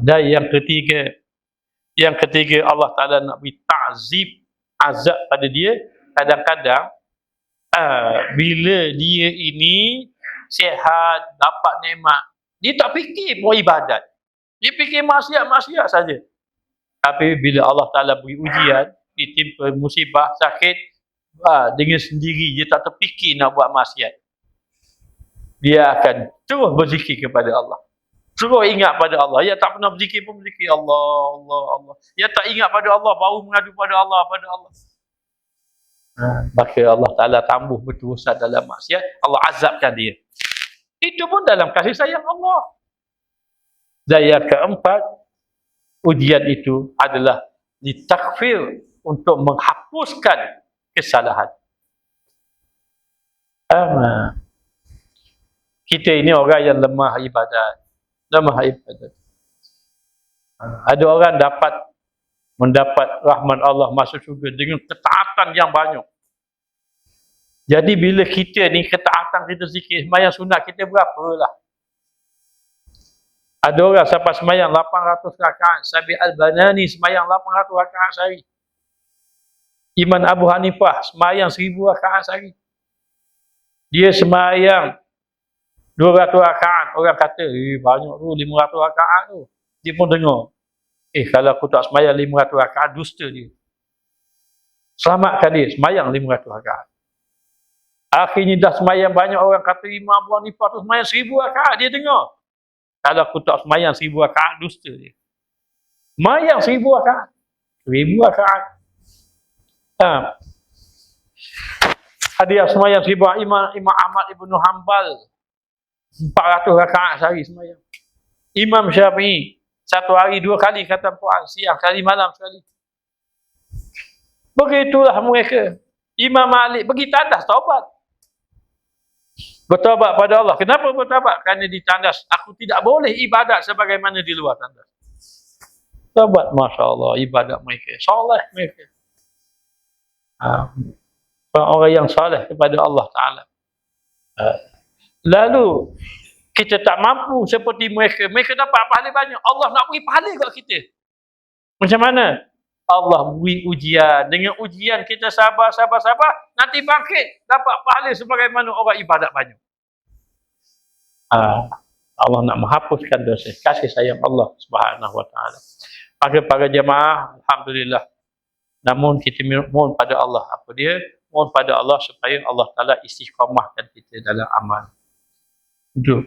A: Dan yang ketiga, Yang ketiga, Allah Ta'ala nak beri ta'zib, azab pada dia. Kadang-kadang bila dia ini sihat, dapat nikmat, dia tak fikir buat ibadat. Dia fikir maksiat saja. Tapi bila Allah Ta'ala beri ujian, ditimpa musibah, sakit, dengan sendiri dia tak terfikir nak buat maksiat. Dia akan terus berzikir kepada Allah. Terus ingat pada Allah. Yang tak pernah berzikir pun berzikir Allah, Allah, Allah. Yang tak ingat pada Allah, baru mengadu pada Allah, pada Allah. Maka Allah Ta'ala tambah berterusan dalam maksiat, Allah azabkan dia. Itu pun dalam kasih sayang Allah. Dan yang keempat, ujian itu adalah ditakfir untuk menghapuskan kesalahan. Kita ini orang yang lemah ibadat. Ada orang mendapat rahmat Allah masuk syurga dengan ketaatan yang banyak. Jadi bila kita ni ketaatan kita sikit, sembahyang sunat kita berapalah. Ada orang sampai sembahyang 800 rakaat, Sabi Al-Banani sembahyang 800 rakaat sehari. Imam Abu Hanifah sembahyang 1000 rakaat sehari. Dia sembahyang 200 rakaat, orang kata, banyak tu 500 rakaat tu. Dia pun dengar. Kalau aku tak sembahyang 500 rakaat, dusta dia. Selamatkan dia, sembahyang 500 rakaat. Akhirnya dah sembahyang banyak orang kata, Imam Abu Hanifah tu sembahyang 1000 rakaat, dia dengar. Kalau aku tak sembahyang 1000 rakaat, dusta dia. Sembahyang 1000 rakaat. 1000 rakaat. Ada yang sembahyang 1000, Imam Ahmad Ibn Hanbal 400 rakaat sehari sembahyang. Imam Syafi'i satu hari 2 kali khatam Quran, siang sekali, malam sekali. Begitulah mereka. Imam Malik pergi tandas taubat. Bertaubat pada Allah. Kenapa bertaubat? Kerana di tandas aku tidak boleh ibadat sebagaimana di luar tandas. Taubat, Masya Allah, ibadat mereka. Soleh mereka. Orang yang soleh kepada Allah Ta'ala. Lalu kita tak mampu seperti mereka. Mereka dapat pahala banyak. Allah nak beri pahala kat kita. Macam mana? Allah beri ujian. Dengan ujian kita sabar. Nanti bangkit. Dapat pahala sebagaimana orang ibadat banyak. Allah nak menghapuskan dosa. Kasih sayang Allah Subhanahu Wa Ta'ala. Maka para jemaah, Alhamdulillah. Namun kita mohon pada Allah. Apa dia? Mohon pada Allah supaya Allah Ta'ala istiqamahkan kita dalam amal. Itu.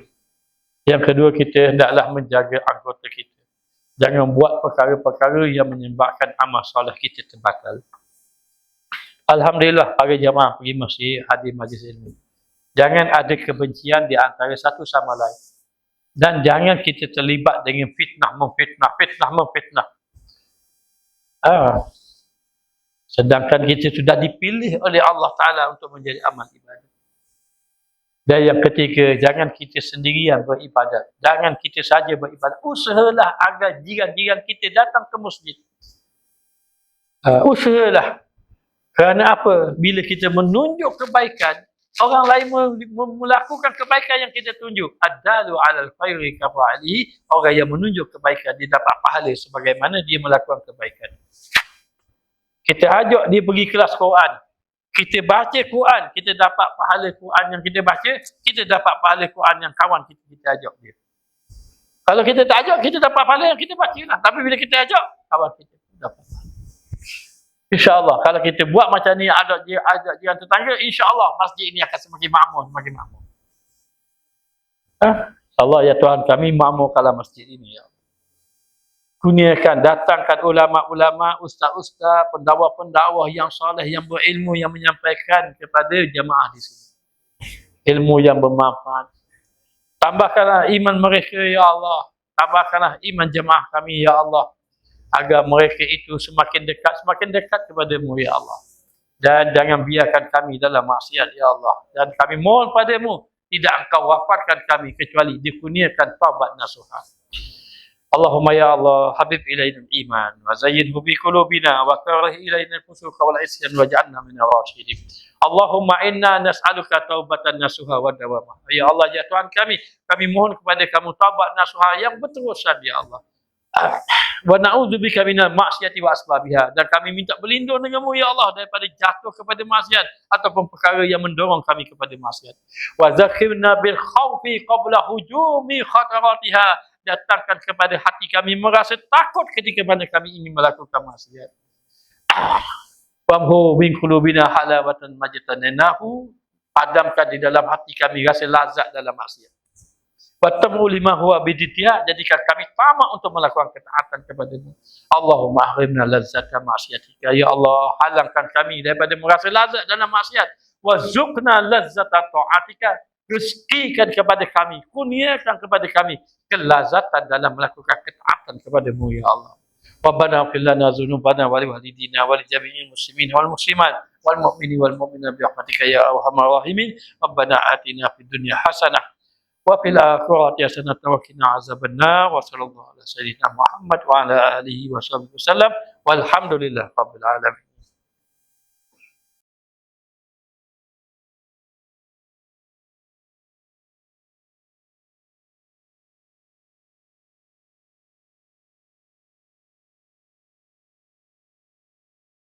A: Yang kedua, kita hendaklah menjaga anggota kita. Jangan buat perkara-perkara yang menyebabkan amal soleh kita terbatal. Alhamdulillah, para jemaah pergi masjid, hadir majlis ilmu. Jangan ada kebencian di antara satu sama lain. Dan jangan kita terlibat dengan fitnah memfitnah. Sedangkan kita sudah dipilih oleh Allah Ta'ala untuk menjadi amal ibadah. Dan yang ketiga, jangan kita sendirian beribadat. Jangan kita saja beribadat. Usahalah agar jiran-jiran kita datang ke masjid. Usahalah. Kerana apa? Bila kita menunjuk kebaikan, orang lain melakukan kebaikan yang kita tunjuk. Ad-dalu 'alal khairi kafa'alihi. Orang yang menunjuk kebaikan, dia dapat pahala sebagaimana dia melakukan kebaikan. Kita ajak dia pergi kelas Quran. Kita baca Quran, kita dapat pahala Quran yang kita baca, kita dapat pahala Quran yang kawan kita ajak dia. Kalau kita tak ajak, kita dapat pahala yang kita baca lah. Tapi bila kita ajak, kawan kita dapat pahala. InsyaAllah, kalau kita buat macam ni, ajak jiran tetangga, insyaAllah masjid ini akan semakin makmur. Allah ya Tuhan kami, makmurkanlah masjid ini ya Allah. Kurniakan, datangkan ulama-ulama, ustaz-ustaz, pendakwa-pendakwa yang soleh, yang berilmu, yang menyampaikan kepada jemaah di sini. Ilmu yang bermanfaat. Tambahkanlah iman mereka, ya Allah. Tambahkanlah iman jemaah kami, ya Allah. Agar mereka itu semakin dekat kepada-Mu, ya Allah. Dan jangan biarkan kami dalam maksiat, ya Allah. Dan kami mohon padamu, tidak Engkau wafatkan kami kecuali dikurniakan taubat nasuha. Allahumma ya Allah, habib ilaina al-iman wa zayyinhu bi qulubina wa karih ilaina al-fusuqa wal isyan waj'alna minal rasyidin. Allahumma inna nas'aluka taubatan nasuha wa dawamah. Ya Allah, ya Tuhan kami mohon kepada Kamu taubat nasuha yang berterusan, ya Allah. Wa na'udzubika minal ma'siyati wa asbabiha, dan kami minta berlindung denganmu ya Allah daripada jatuh kepada maksiat ataupun perkara yang mendorong kami kepada maksiat. Wa zakhirna bil khaufi qabla hujumi khataratiha, datangkan kepada hati kami merasa takut ketika mana kami ingin melakukan maksiat. Wamhu min qulubina halawatan majtannahu, padamkan di dalam hati kami rasa lazat dalam maksiat. Watamu lima huwa biditya, jadikan kami tamak untuk melakukan ketaatan kepada-Mu. Allahumma ahrimna lazzata ma'siyatika, ya Allah halangkan kami daripada merasa lazat dalam maksiat. Warzuqna lazzata ta'atika, rezekikan kepada kami, kurniakan kepada kami kelazatan dalam melakukan ketaatan kepada-Mu ya Allah. Rabbana ighfir lana dzunubana wa liwalidina wa lijami'il muslimin wal muslimat wal mu'minin wal mu'minat bi rahmatika ya arhamar rahimin. Rabbana atina fid dunya hasanah wa fil akhirati hasanatan wa qina azabannar. Wa sallallahu ala sayyidina Muhammad wa ala alihi wa sahbihi wasallam walhamdulillahi rabbil alamin.